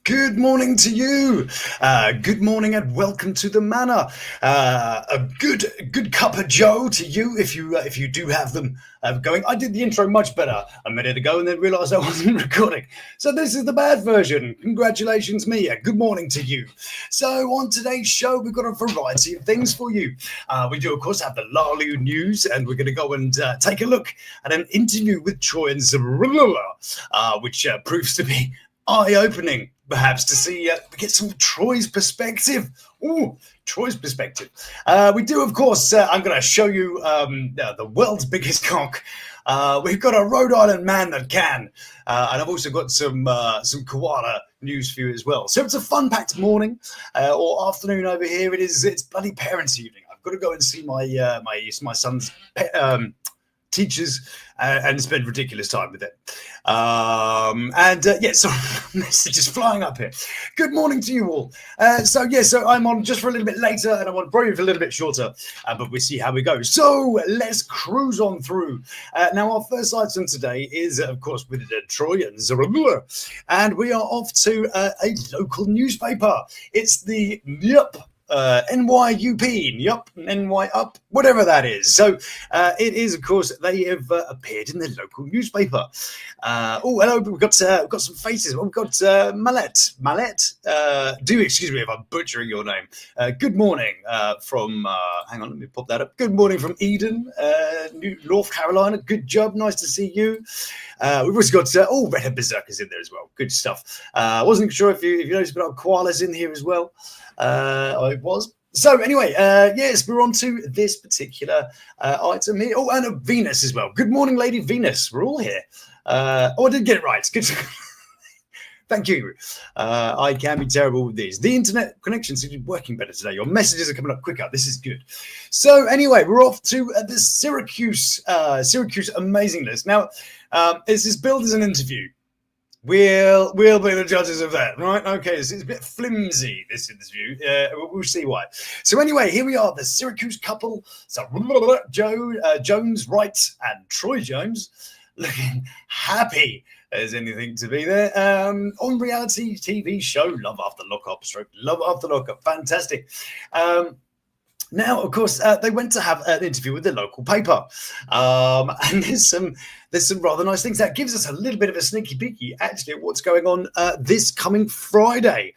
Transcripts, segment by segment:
Good morning to you. Good morning and welcome to the Manor. A good cup of Joe to you if you do have them going. I did the intro much better a minute ago and then realised I wasn't recording. So this is the bad version. Congratulations, me. Good morning to you. So on today's show, we've got a variety of things for you. We do, of course, have the Lalu news, and we're going to go and take a look at an interview with Troy and Zeruiah, which proves to be eye-opening, perhaps, to see get some Troy's perspective. Ooh, Troy's perspective. We do, of course. I'm going to show you the world's biggest cock. We've got a Rhode Island man that can, and I've also got some koala news for you as well. So it's a fun-packed morning or afternoon over here. It's bloody parents' evening. I've got to go and see my son's teachers and spend ridiculous time with it. So messages flying up here. Good morning to you all. So I'm on just for a little bit later, and I want to probably for a little bit shorter, but we'll see how we go. So let's cruise on through. Now, our first item today is, of course, with Troy and Zeruiah, and we are off to a local newspaper. It's the NYUP, NY up, whatever that is. So it is, of course, they have appeared in the local newspaper. Hello, we've got some faces. We've got Mallet. Do excuse me if I'm butchering your name. Good morning from, hang on, let me pop that up. Good morning from Eden, North Carolina. Good job, nice to see you. We've also got Red Berserkers in there as well. Good stuff. I wasn't sure if you noticed, but our Koala's in here as well. I was. So anyway, yes, we're on to this particular item here. Oh, and Venus as well. Good morning, Lady Venus. We're all here. I did get it right. Good. Thank you. I can be terrible with these. The internet connection seems to be working better today. Your messages are coming up quicker. This is good. So anyway, we're off to the Syracuse amazing list. Now, this is billed as an interview. We'll be the judges of that, right? Okay, it's a bit flimsy, this interview. We'll see why. So anyway, here we are, the Syracuse couple. So Jones, Wright, and Troy Jones, looking happy as anything to be there. On reality TV show, Love After Lockup. Fantastic. Now, of course, they went to have an interview with the local paper, and there's some rather nice things. That gives us a little bit of a sneaky peeky, actually, at what's going on this coming Friday.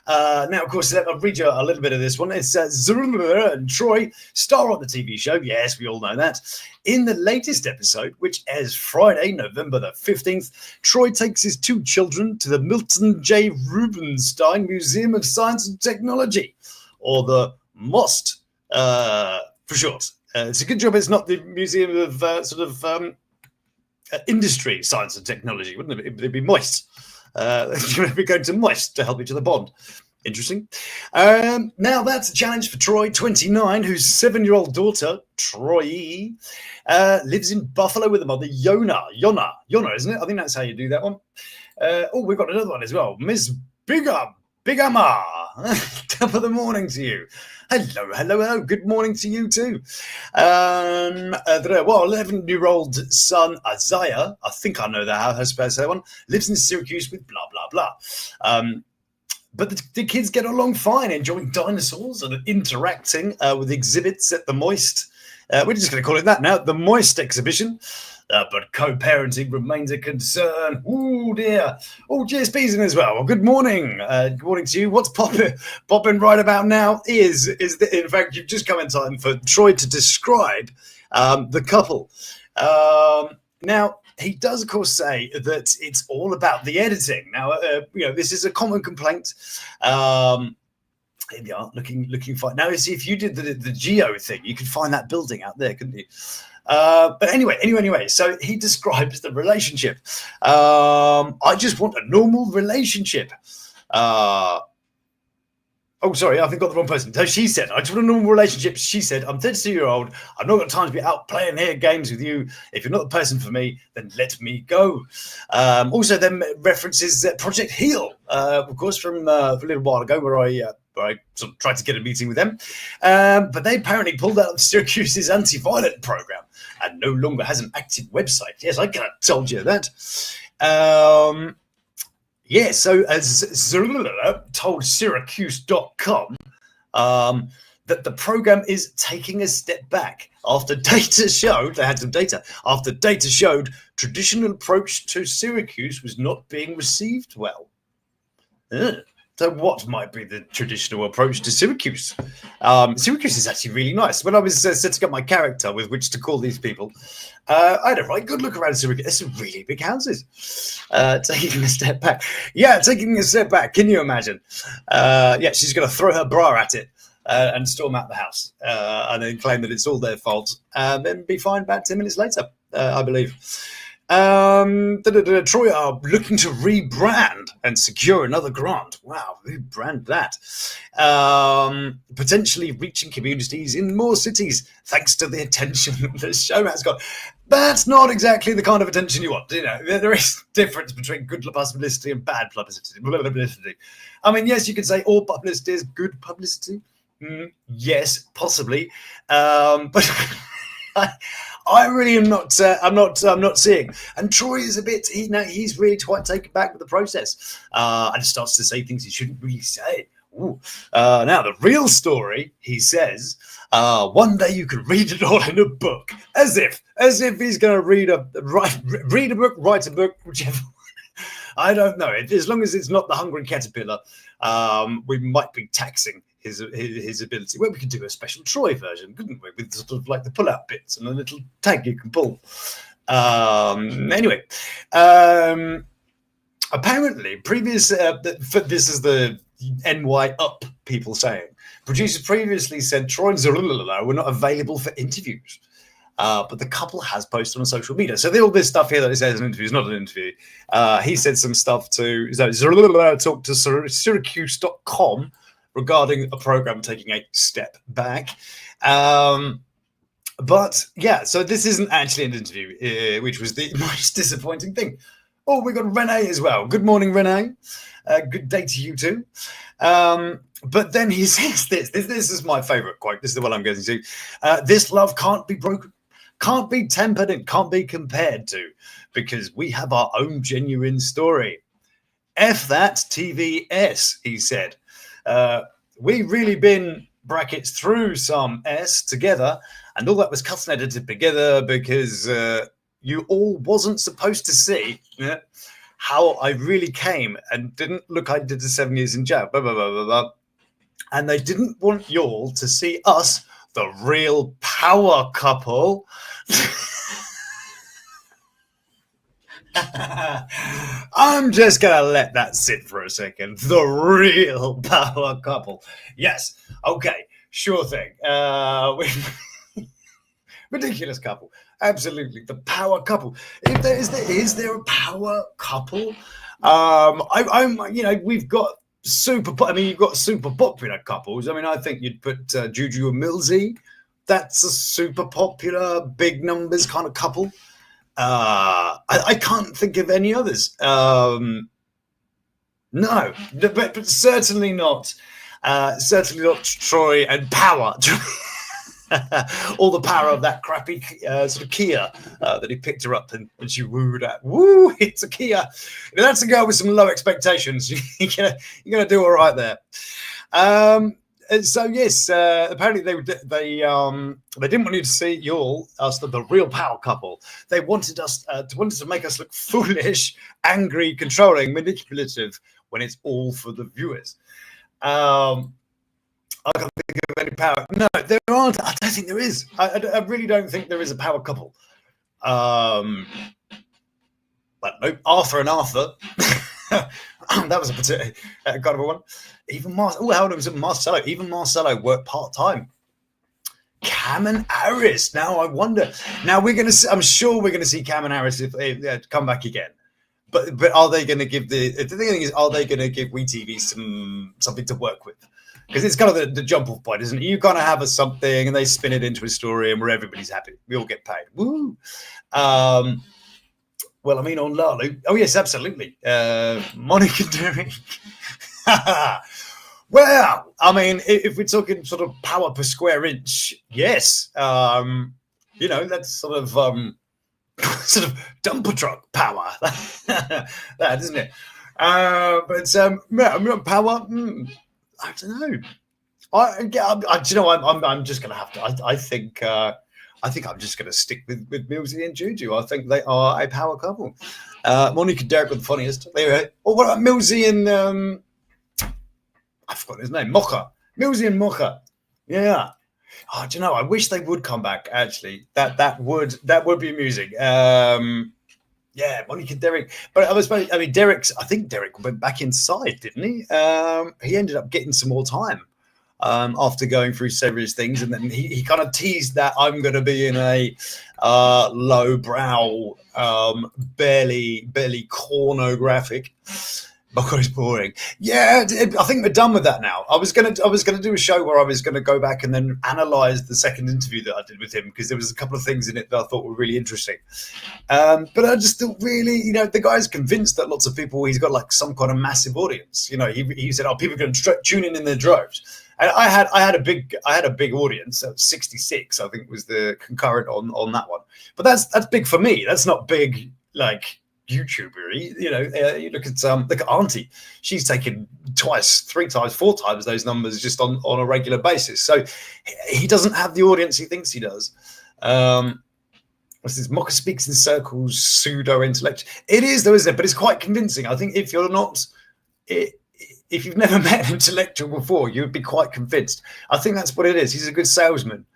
Now, of course, I'll read you a little bit of this one. It's Zeruiah and Troy star on the TV show. Yes, we all know that. In the latest episode, which airs Friday, November the 15th, Troy takes his two children to the Milton J. Rubenstein Museum of Science and Technology, or the MOST. For short. It's a good job it's not the Museum of Industry, Science and Technology, wouldn't it? It'd be moist. You'd be going to moist to help each other bond. Interesting. Now that's a challenge for Troy, 29, whose 7-year-old daughter, Troy, lives in Buffalo with her mother, Yona, isn't it? I think that's how you do that one. We've got another one as well. Miss Bigama. Top of the morning to you. Hello. Good morning to you too. 11-year-old son Isaiah, I think I know that how to spell that one, lives in Syracuse with blah blah blah. But the kids get along fine, enjoying dinosaurs and interacting with exhibits at the Moist. We're just going to call it that now, the Moist exhibition. But co-parenting remains a concern. Oh dear. Oh, GSP's in as well. Well, good morning. Good morning to you. What's popping right about now is that, in fact, you've just come in time for Troy to describe the couple. Now, he does, of course, say that it's all about the editing. Now, this is a common complaint. Here we are, looking fine. Now, see, if you did the geo thing, you could find that building out there, couldn't you? But anyway, so he describes the relationship. I just want a normal relationship. Sorry, I think I got the wrong person. So she said, I just want a normal relationship. She said, I'm 32-year-old. I've not got time to be out playing here games with you. If you're not the person for me, then let me go. Also, then references Project Heal, of course, from a little while ago, where I sort of tried to get a meeting with them. But they apparently pulled out of Syracuse's anti-violent program and no longer has an active website. Yes, I kind of told you that. Yeah, so Zeruiah told Syracuse.com that the program is taking a step back after data showed, they had some data, after data showed traditional approach to Syracuse was not being received well. So what might be the traditional approach to Syracuse? Syracuse is actually really nice. When I was setting up my character with which to call these people, I had a right good look around Syracuse. There's some really big houses. Taking a step back. Yeah, taking a step back. Can you imagine? Yeah, she's going to throw her bra at it and storm out the house and then claim that it's all their fault and then be fined about 10 minutes later, I believe. Troy are looking to rebrand and secure another grant. Wow, rebrand that. Potentially reaching communities in more cities thanks to the attention the show has got. That's not exactly the kind of attention you want. You know, there is a difference between good publicity and bad publicity. I mean, yes, you could say all publicity is good publicity. Yes, possibly, but I really am not. I'm not seeing. And Troy is a bit. He's really quite taken back with the process, and starts to say things he shouldn't really say. Now the real story, he says, one day you could read it all in a book, as if he's going to read a book, write a book, whichever. I don't know. As long as it's not the Hungry Caterpillar, we might be taxing his ability. Well, we could do a special Troy version, couldn't we? With sort of like the pull-out bits and a little tag you can pull. Anyway, apparently, previous. This is the NY Up people saying. Producers previously said Troy and Zeruiah were not available for interviews. But the couple has posted on social media. So all this stuff here that it says an interview is not an interview. He said some stuff to Zeruiah talked to Syracuse.com regarding a program taking a step back. But yeah, so this isn't actually an interview, which was the most disappointing thing. Oh, we got Renee as well. Good morning, Renee. Good day to you too. But then he says this is my favorite quote. This is the one I'm going to. This love can't be broken. Can't be tempered and can't be compared to, because we have our own genuine story. F that TVS, he said. We really been brackets through some S together, and all that was cut and edited together because you all wasn't supposed to see how I really came and didn't look. I did the 7 years in jail, blah, blah, blah, blah, blah. And they didn't want y'all to see us, the real power couple. I'm just going to let that sit for a second. The real power couple. Yes. Okay. Sure thing. Ridiculous couple. Absolutely. The power couple. Is there a power couple? We've got you've got super popular couples. I mean, I think you'd put Juju and Millsy. That's a super popular, big numbers kind of couple. I can't think of any others. No, but certainly not. Certainly not Troy and Power. All the power of that crappy sort of Kia that he picked her up and she wooed at. Woo! It's a Kia. That's a girl with some low expectations. You're gonna do all right there. And so yes, apparently they didn't want you to see us, the real power couple. They wanted to make us look foolish, angry, controlling, manipulative when it's all for the viewers. I can't think of any power. No, there aren't. I don't think there is. I really don't think there is a power couple. But no, Arthur and Arthur. That was a particular kind of a one. Even Marcelo. Even Marcelo worked part-time. Cam and Harris. Now I wonder. Now I'm sure we're gonna see Cam and Harris if they come back again. But are they gonna give the thing is, are they gonna give WeTV something to work with? Because it's kind of the jump-off point, isn't it? You kind of have something and they spin it into a story and where everybody's happy. We all get paid. Woo! Well, I mean, on Lalu. Oh, yes, absolutely. Monica Derrick. Well, I mean, if we're talking sort of power per square inch, yes. That's sort of dumper truck power. That, isn't it? Power. I don't know. Do you know? I'm just going to have to. I think I'm just going to stick with Millsy and Juju. I think they are a power couple. Monica and Derek were the funniest. Anyway, what about Millsy and I forgot his name. Mocha. Millsy and Mocha. Yeah. Oh, do you know? I wish they would come back. Actually, that would be amusing. Yeah, Monica and Derek. But I mean, I think Derek went back inside, didn't he? He ended up getting some more time after going through serious things, and then he kind of teased that I'm going to be in a lowbrow, barely pornographic. Because it's boring. Yeah, I think we're done with that now. I was gonna do a show where I was gonna go back and then analyze the second interview that I did with him, because there was a couple of things in it that I thought were really interesting. But I just don't really, the guy's convinced that lots of people, he's got like some kind of massive audience. He said, "Oh, people are going to tune in their droves." And I had a big audience. 66, I think, was the concurrent on that one. But that's big for me. That's not big like YouTuber. You look at Auntie. She's taken twice, 3 times, 4 times those numbers just on a regular basis. So he doesn't have the audience he thinks he does. What's this? Mocha speaks in circles, pseudo intellect. It is though, isn't it? But it's quite convincing. I think if you've never met an intellectual before, you would be quite convinced. I think that's what it is. He's a good salesman.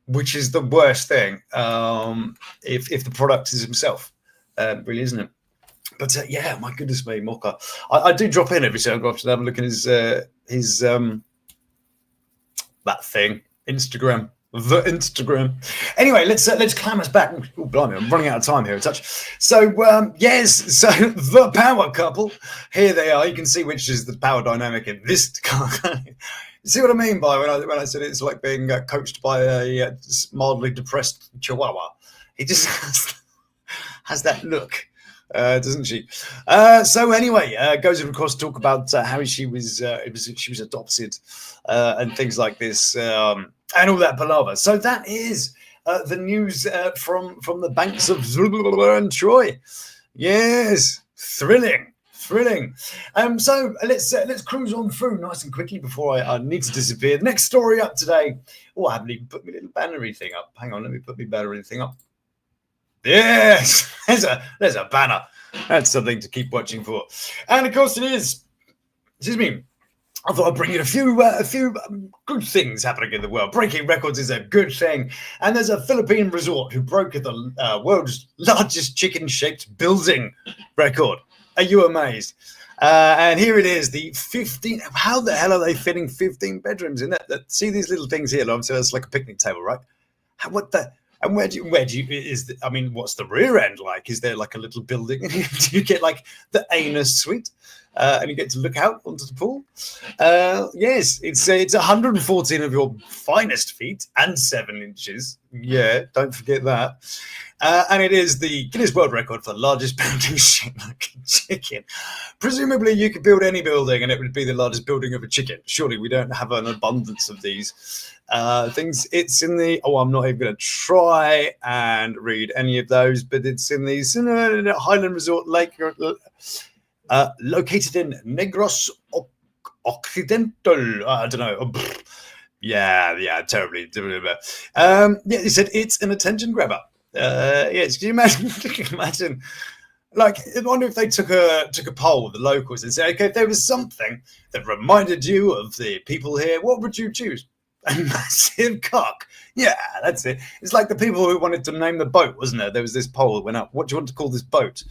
Which is the worst thing if the product is himself, really, isn't it? But yeah, my goodness me, Mocha. I do drop in every so often to have a look at his that thing, Instagram, the Instagram. Anyway, let's climb us back. Oh, blimey, I'm running out of time here a touch. So yes, so the power couple, here they are. You can see which is the power dynamic in this car. See what I mean by when I said it's like being coached by a mildly depressed chihuahua? He just has that look, doesn't she? So anyway, goes across to talk about how she was adopted and things like this and all that palaver. So that is the news from the banks of Zeruiah and Troy. Yes, thrilling. So let's cruise on through nice and quickly before I need to disappear. The next story up today. Oh, I haven't even put my little bannery thing up. Hang on, let me put my bannery thing up. Yes, there's a banner. That's something to keep watching for. And of course it is. Excuse me. I thought I'd bring you a few good things happening in the world. Breaking records is a good thing. And there's a Philippine resort who broke the world's largest chicken-shaped building record. Are you amazed? And here it is, the 15. How the hell are they fitting 15 bedrooms in that? See these little things here? So it's like a picnic table, right? And where do you I mean, what's the rear end like? Is there like a little building? Do you get like the anus suite? And you get to look out onto the pool. Yes, it's 114 of your finest feet and 7 inches. Yeah, don't forget that. And it is the Guinness World Record for the largest building shaped like a chicken. Presumably, you could build any building and it would be the largest building of a chicken. Surely we don't have an abundance of these things. It's in the... Oh, I'm not even going to try and read any of those, but it's in the Highland Resort Lake... located in Negros Occidental. I don't know. Yeah, terribly. Yeah, he said it's an attention grabber. Yes, can you imagine? Like, I wonder if they took a poll with the locals and said, okay, if there was something that reminded you of the people here, what would you choose? A massive cock. Yeah, that's it. It's like the people who wanted to name the boat, wasn't there? There was this poll that went up. What do you want to call this boat?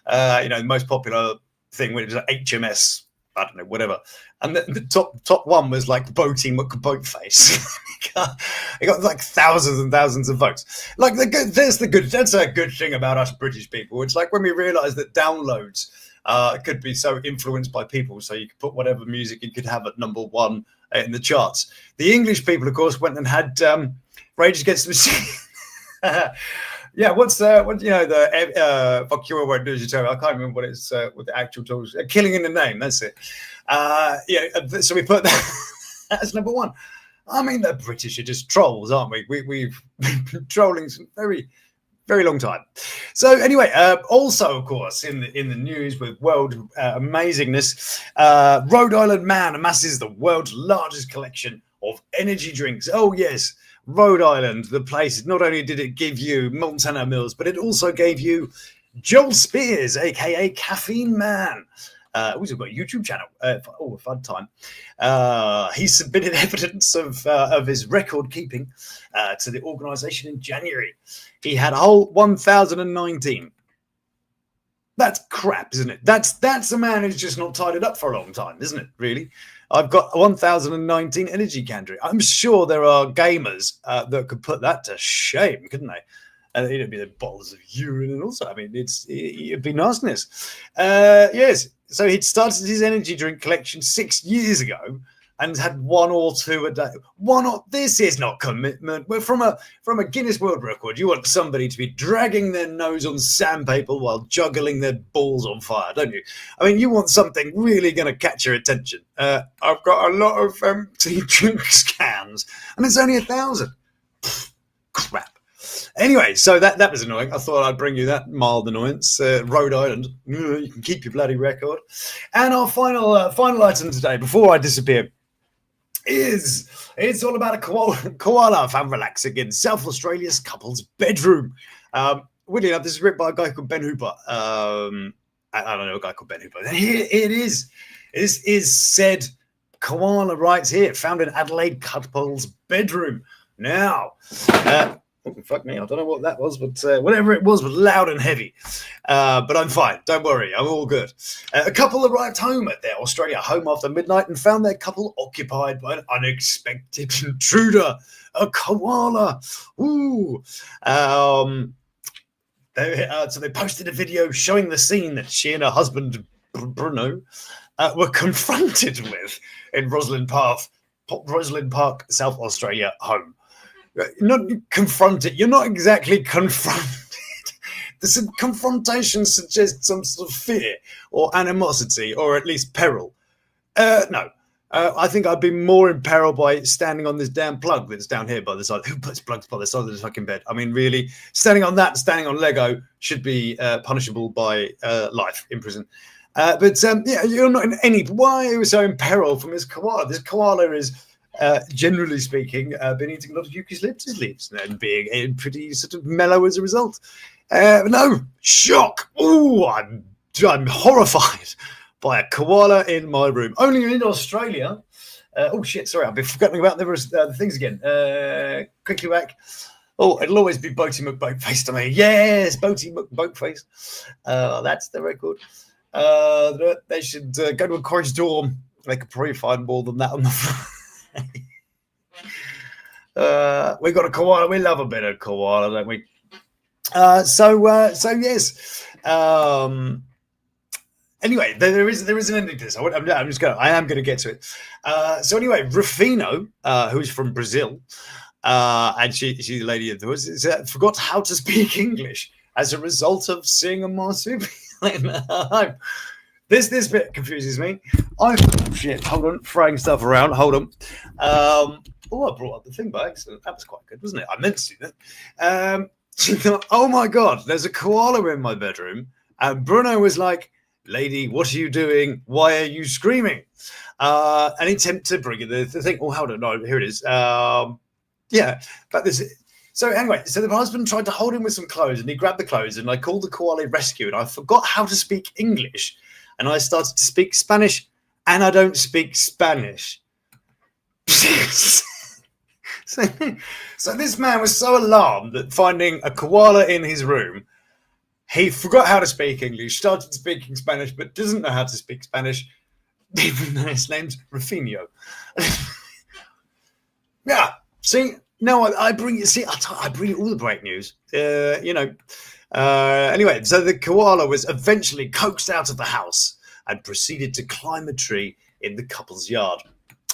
The most popular thing, which was like HMS, I don't know, whatever. And the top one was like Boaty McBoatface. It got like thousands and thousands of votes. Like that's a good thing about us British people. It's like when we realised that downloads could be so influenced by people, so you could put whatever music you could have at number 1 in the charts. The English people, of course, went and had Rage Against the Machine. Yeah, the fuck you won't do as you tell me. I can't remember what it's what the actual tools. Killing in the Name, that's it. So we put that as number 1. I mean, the British are just trolls, aren't we? We've been trolling some very, Very long time. So anyway, also of course in the news with world amazingness, Rhode Island man amasses the world's largest collection of energy drinks. Oh yes, Rhode Island, the place. Not only did it give you Montana Mills, but it also gave you Joel Spears, aka Caffeine Man. He's got a YouTube channel. A fun time. He submitted evidence of his record keeping to the organisation in January. He had a whole 1,019. That's crap, isn't it? That's a man who's just not tied it up for a long time, isn't it? Really, I've got 1,019 energy can drink. I'm sure there are gamers that could put that to shame, couldn't they? It'd be the bottles of urine, and also, I mean, it'd be nastiness. Yes. So he'd started his energy drink collection 6 years ago and had one or two a day. This is not commitment. We're from a Guinness World Record. You want somebody to be dragging their nose on sandpaper while juggling their balls on fire, don't you? I mean, you want something really going to catch your attention. I've got a lot of empty drink cans, and it's only 1,000. Crap. Anyway, so that was annoying. I thought I'd bring you that mild annoyance. Rhode Island, you can keep your bloody record. And our final item today, before I disappear, it's all about a koala found relaxing in South Australia's couple's bedroom. Weirdly enough, this is written by a guy called Ben Hooper. I don't know a guy called Ben Hooper. And here it is. This is said koala right here, found in Adelaide couple's bedroom. Now, fuck me, I don't know what that was, but whatever it was loud and heavy. But I'm fine, don't worry, I'm all good. A couple arrived home at their Australia home after midnight and found their couple occupied by an unexpected intruder, a koala. Ooh. So they posted a video showing the scene that she and her husband, Bruno, were confronted with in Rosalind Park, South Australia home. Not confronted. You're not exactly confronted. The confrontation suggests some sort of fear or animosity or at least peril. No. I think I'd be more in peril by standing on this damn plug that's down here by the side. Who puts plugs by the side of the fucking bed? I mean, really, standing on Lego should be punishable by life in prison. But you're not in any. Why are you so in peril from this koala? This koala is, generally speaking, been eating a lot of eucalyptus leaves and being pretty sort of mellow as a result. No, shock. Ooh, I'm horrified by a koala in my room. Only in Australia. Oh shit! Sorry, I've been forgetting about the things again. Quickly back. Oh, it'll always be Boaty McBoatface to me. Yes, Boaty McBoatface. That's the record. They should go to a college dorm. They could probably find more than that on the front. We got a koala. We love a bit of koala, don't we? So yes. Anyway, there is an ending to this. I am going to get to it. So anyway, Rufino, who's from Brazil, and she's the lady of the woods, forgot how to speak English as a result of seeing a marsupial in her home. This bit confuses me. Hold on, throwing stuff around. Hold on. I brought up the thing by accident. That was quite good, wasn't it? I meant to do that. She thought, oh my God, there's a koala in my bedroom. And Bruno was like, lady, what are you doing? Why are you screaming? And he attempted to bring in the thing. Oh, hold on. No, here it is. Yeah, but this. So anyway, the husband tried to hold him with some clothes and he grabbed the clothes and I called the koala rescue and I forgot how to speak English. And I started to speak Spanish, and I don't speak Spanish. So this man was so alarmed that finding a koala in his room, he forgot how to speak English, started speaking Spanish, but doesn't know how to speak Spanish, even though his name's Rufino. Yeah, see, no, I bring you all the break news. Anyway, so the koala was eventually coaxed out of the house and proceeded to climb a tree in the couple's yard.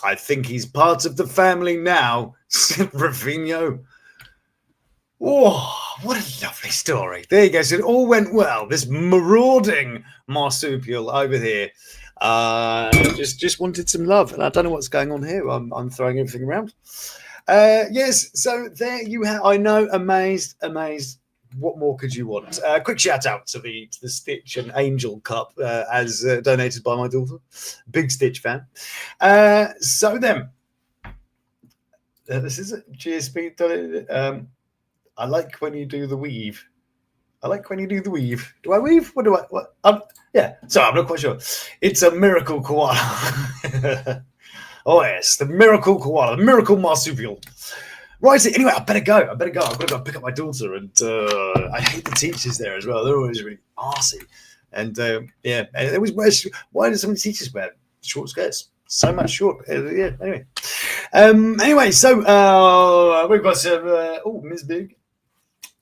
I think he's part of the family now, said Rufino. Oh, what a lovely story. There you go. So it all went well. This marauding marsupial over here just wanted some love. And I don't know what's going on here. I'm throwing everything around. Yes, so there you have. I know, amazed. what more could you want? Quick shout out to the Stitch and Angel Cup as donated by my daughter. Big Stitch fan. So then, this is it. GSP. I like when you do the weave. I like when you do the weave. Do I weave? What do I? What? Yeah. Sorry, I'm not quite sure. It's a miracle koala. Oh yes, the miracle koala, the miracle marsupial. Right. Anyway, I better go. I've got to go pick up my daughter, and I hate the teachers there as well. They're always really arsey. And yeah, it was why do so many teachers wear short skirts? So much short. Yeah. Anyway. So we've got some. Ms. Big.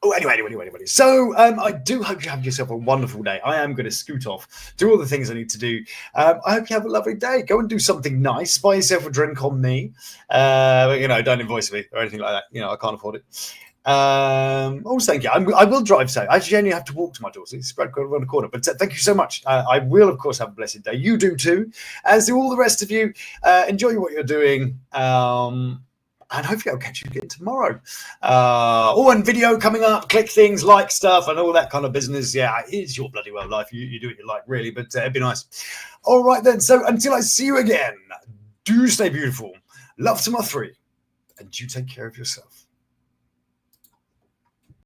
Oh, anyway. So I do hope you have yourself a wonderful day. I am going to scoot off, do all the things I need to do. I hope you have a lovely day. Go and do something nice. Buy yourself a drink on me. Don't invoice me or anything like that. I can't afford it. Also, thank you. I will drive so. I actually only have to walk to my daughter. It's right around the corner. But thank you so much. I will, of course, have a blessed day. You do too, as do all the rest of you. Enjoy what you're doing. And hopefully I'll catch you again tomorrow. And video coming up, click things, like stuff, and all that kind of business. Yeah, it is your bloody well life. You do what you like, really, but it'd be nice. All right, then. So until I see you again, do stay beautiful. Love to my three, and you take care of yourself.